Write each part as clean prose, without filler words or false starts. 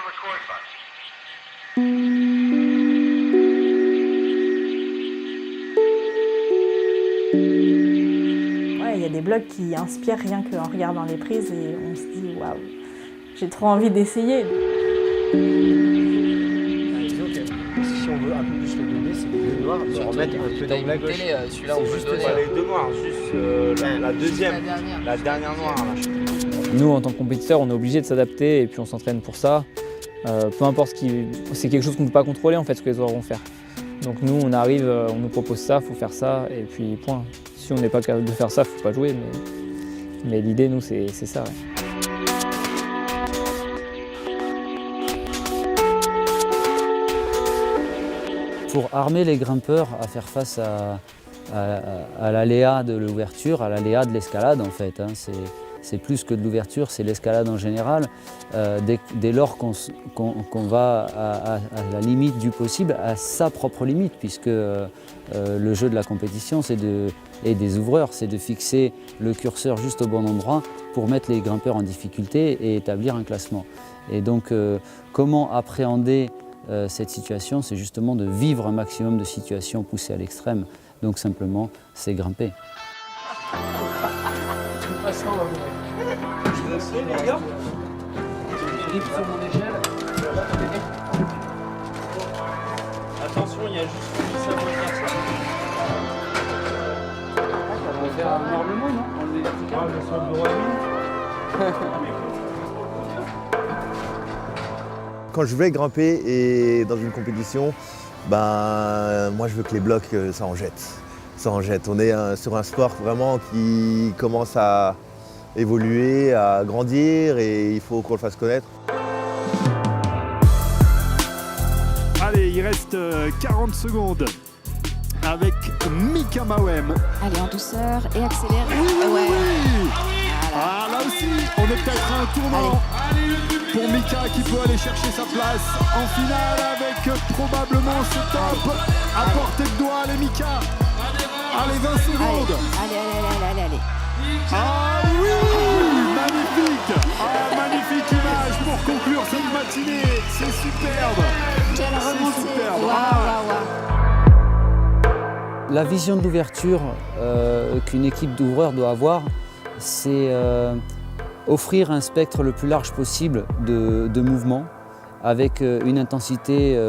Ouais, il y a des blocs qui inspirent rien qu'en regardant les prises et on se dit waouh, j'ai trop envie d'essayer. Disons que si on veut un peu plus le donner, c'est les deux noirs, de remettre un peu d'angle à gauche. Celui-là, on juste peut le pas donner. les deux noirs, juste la deuxième, la dernière noire. Là. Nous, en tant que compétiteurs, on est obligé de s'adapter et puis on s'entraîne pour ça. Peu importe ce qui... C'est quelque chose qu'on ne peut pas contrôler en fait, ce que les autres vont faire. Donc nous, on arrive, on nous propose ça, il faut faire ça, et puis point. Si on n'est pas capable de faire ça, il ne faut pas jouer, mais l'idée, nous, c'est ça. Ouais. Pour armer les grimpeurs à faire face à l'aléa de l'ouverture, à l'aléa de l'escalade en fait. Hein. C'est plus que de l'ouverture, c'est l'escalade en général. Dès lors qu'on va à la limite du possible, à sa propre limite, puisque le jeu de la compétition et des ouvreurs, c'est de fixer le curseur juste au bon endroit pour mettre les grimpeurs en difficulté et établir un classement. Et donc, comment appréhender cette situation, c'est justement de vivre un maximum de situations poussées à l'extrême. Donc simplement, c'est grimper. Je vais essayer les gars. Sur mon échelle. Attention, il y a juste ça pour faire ça. On va faire un normalement, non? Enlever les trucs. Ah, le sol de Roy. Quand je vais grimper et dans une compétition, ben, moi je veux que les blocs, ça en jette. Ça en jette. On est sur un sport vraiment qui commence à évoluer, à grandir et il faut qu'on le fasse connaître. Allez, il reste 40 secondes avec Mika Mawem. Allez, en douceur et accélère. Oui. Voilà. Ah, là aussi, on est peut-être à un tournant pour Mika qui peut aller chercher sa place en finale avec probablement ce top à portée de doigt. Allez, Mika. Allez, 20 secondes. Allez. Ah oui, magnifique. Ah, magnifique image pour conclure cette matinée. C'est superbe. Quelle remontée. Superbe. Waouh. La vision de l'ouverture qu'une équipe d'ouvreurs doit avoir, c'est offrir un spectre le plus large possible de mouvements avec une intensité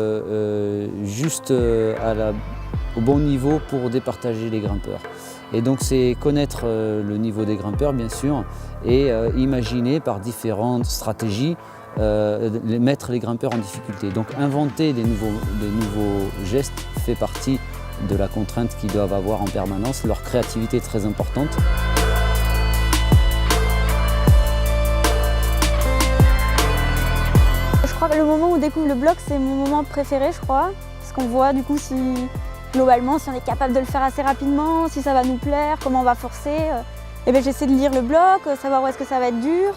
juste au bon niveau pour départager les grimpeurs. Et donc c'est connaître le niveau des grimpeurs bien sûr et imaginer par différentes stratégies mettre les grimpeurs en difficulté. Donc inventer des nouveaux gestes fait partie de la contrainte qu'ils doivent avoir en permanence. Leur créativité est très importante. Je crois que le moment où on découvre le bloc, c'est mon moment préféré, je crois. Parce qu'on voit du coup si, globalement, si on est capable de le faire assez rapidement, si ça va nous plaire, comment on va forcer. Et bien j'essaie de lire le bloc, savoir où est-ce que ça va être dur.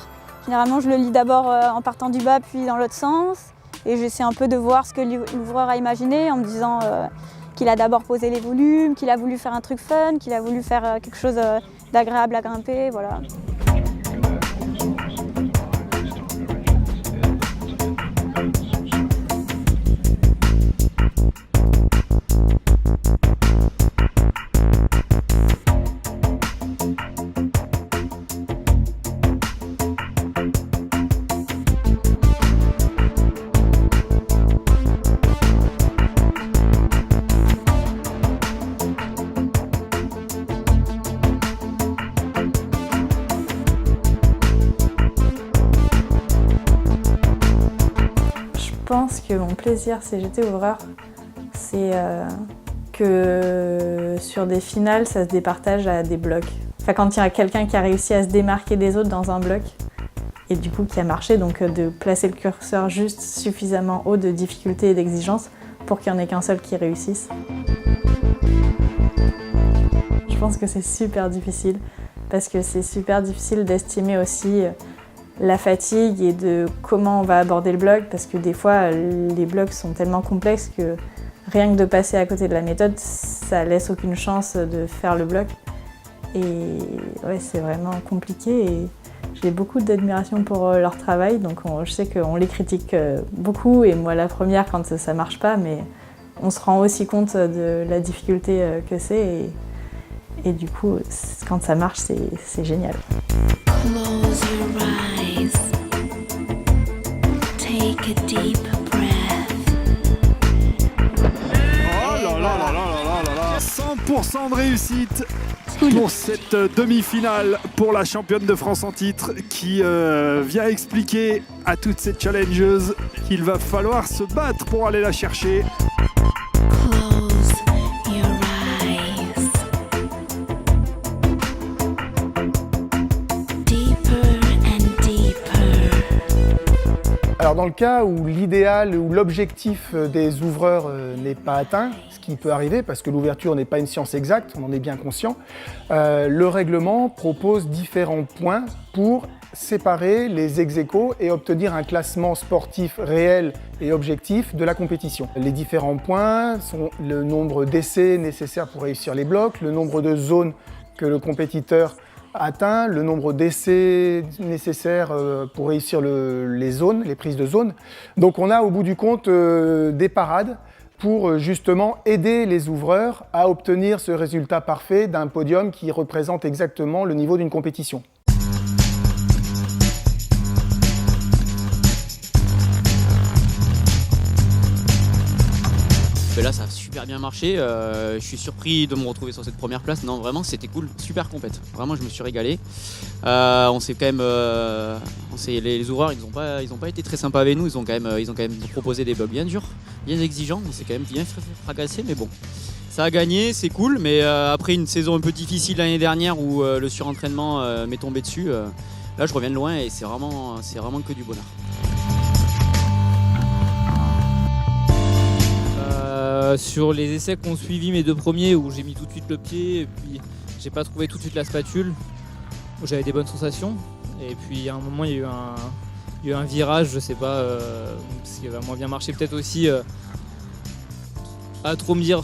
Généralement, je le lis d'abord en partant du bas, puis dans l'autre sens. Et j'essaie un peu de voir ce que l'ouvreur a imaginé en me disant qu'il a d'abord posé les volumes, qu'il a voulu faire un truc fun, qu'il a voulu faire quelque chose d'agréable à grimper, voilà. Je pense que mon plaisir CGT ouvreur, c'est que sur des finales, ça se départage à des blocs. Enfin, quand il y a quelqu'un qui a réussi à se démarquer des autres dans un bloc, et du coup qui a marché, donc de placer le curseur juste suffisamment haut de difficulté et d'exigence pour qu'il n'y en ait qu'un seul qui réussisse. Je pense que c'est super difficile, parce que c'est super difficile d'estimer aussi la fatigue et de comment on va aborder le bloc, parce que des fois les blocs sont tellement complexes que rien que de passer à côté de la méthode, ça laisse aucune chance de faire le bloc. Et ouais, c'est vraiment compliqué et J'ai beaucoup d'admiration pour leur travail, donc je sais qu'on les critique beaucoup, et moi la première quand ça marche pas, mais on se rend aussi compte de la difficulté que c'est, et du coup, quand ça marche, c'est génial. Close your eyes. Take a deep breath. Oh là là là là là là là. 100% de réussite pour cette demi-finale pour la championne de France en titre qui vient expliquer à toutes ces challengeuses qu'il va falloir se battre pour aller la chercher. Close your eyes. Deeper and deeper. Alors dans le cas où l'idéal ou l'objectif des ouvreurs n'est pas atteint, ce qui peut arriver parce que l'ouverture n'est pas une science exacte, on en est bien conscient, le règlement propose différents points pour séparer les ex-aequo et obtenir un classement sportif réel et objectif de la compétition. Les différents points sont le nombre d'essais nécessaires pour réussir les blocs, le nombre de zones que le compétiteur atteint, le nombre d'essais nécessaires pour réussir les zones, les prises de zones. Donc on a au bout du compte des parades pour justement aider les ouvreurs à obtenir ce résultat parfait d'un podium qui représente exactement le niveau d'une compétition. Là ça a super bien marché, je suis surpris de me retrouver sur cette première place. Non vraiment c'était cool, super compète, vraiment je me suis régalé. On s'est quand même, les ouvreurs ils ont pas été très sympas avec nous, ils ont quand même proposé des blocs bien durs, bien exigeants, on s'est quand même bien fracassé, mais bon. Ça a gagné, c'est cool, mais après une saison un peu difficile l'année dernière où le surentraînement m'est tombé dessus, là je reviens de loin et c'est vraiment que du bonheur. Sur les essais qui ont suivi mes deux premiers, où j'ai mis tout de suite le pied et puis j'ai pas trouvé tout de suite la spatule, où j'avais des bonnes sensations, et puis à un moment il y a eu un virage, je sais pas, ce qui va moins bien marcher peut-être aussi, à trop me dire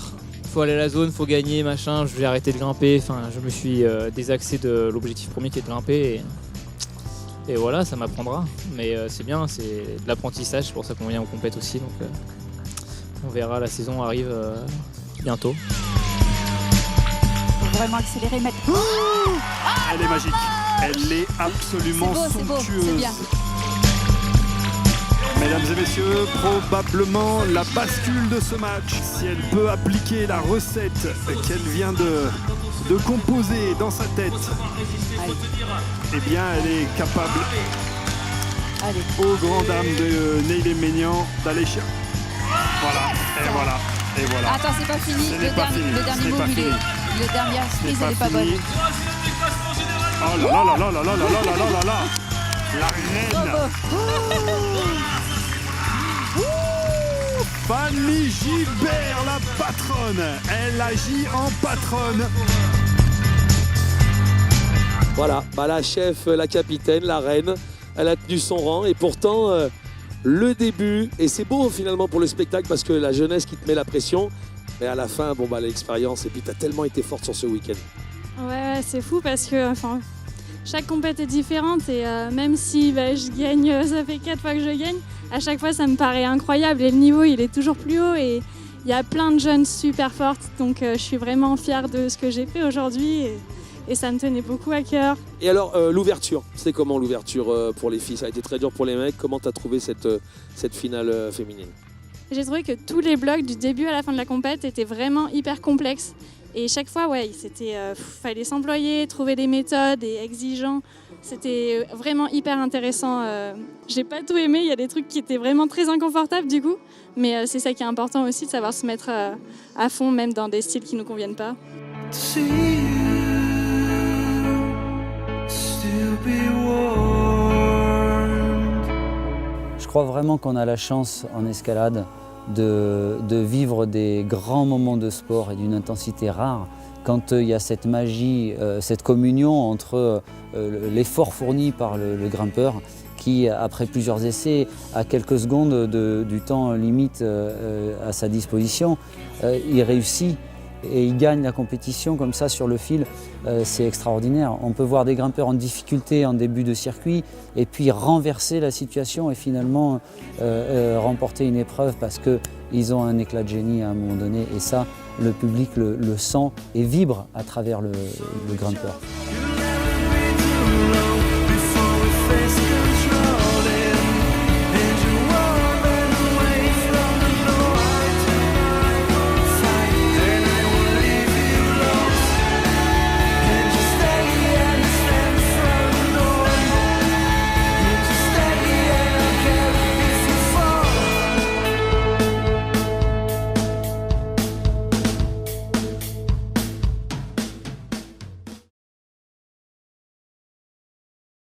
faut aller à la zone, faut gagner, machin, j'ai arrêté de grimper, enfin je me suis désaxé de l'objectif premier qui est de grimper, et voilà, ça m'apprendra, mais c'est bien, c'est de l'apprentissage, c'est pour ça qu'on vient aux compètes aussi, donc on verra, la saison arrive bientôt. Faut vraiment accélérer, mettre. Elle est magique, elle est absolument somptueuse. C'est bien. Mesdames et messieurs, probablement la bascule de ce match. Si elle peut appliquer la recette qu'elle vient de composer dans sa tête, eh bien elle est capable, aux grandes dames de Neilem Maignan, d'aller chercher. Voilà, et voilà, et voilà. Attends, c'est pas fini. Le dernier mot, le dernier prise, elle est pas bonne. Oh là là là là là là là là là là là. La reine. Fanny Gilbert, la patronne. Elle agit en patronne. Voilà, la chef, la capitaine, la reine, elle a tenu son rang et pourtant... le début, et c'est beau finalement pour le spectacle parce que la jeunesse qui te met la pression, mais à la fin, l'expérience, et puis tu as tellement été forte sur ce week-end. Ouais, c'est fou parce que chaque compète est différente et même si je gagne, ça fait 4 fois que je gagne, à chaque fois ça me paraît incroyable et le niveau il est toujours plus haut et il y a plein de jeunes super fortes, donc je suis vraiment fière de ce que j'ai fait aujourd'hui. Et ça me tenait beaucoup à cœur. Et alors, l'ouverture, c'est comment l'ouverture pour les filles? Ça a été très dur pour les mecs. Comment tu as trouvé cette finale féminine? J'ai trouvé que tous les blocs du début à la fin de la compète étaient vraiment hyper complexes. Et chaque fois, fallait s'employer, trouver des méthodes et exigeant. C'était vraiment hyper intéressant. J'ai pas tout aimé, il y a des trucs qui étaient vraiment très inconfortables du coup. Mais c'est ça qui est important aussi, de savoir se mettre à fond, même dans des styles qui nous conviennent pas. Je crois vraiment qu'on a la chance en escalade de vivre des grands moments de sport et d'une intensité rare quand il y a cette magie, cette communion entre l'effort fourni par le grimpeur qui, après plusieurs essais, à quelques secondes du temps limite à sa disposition, il réussit Et ils gagnent la compétition comme ça sur le fil, c'est extraordinaire. On peut voir des grimpeurs en difficulté en début de circuit et puis renverser la situation et finalement remporter une épreuve parce qu'ils ont un éclat de génie à un moment donné. Et ça, le public le sent et vibre à travers le grimpeur. Before we face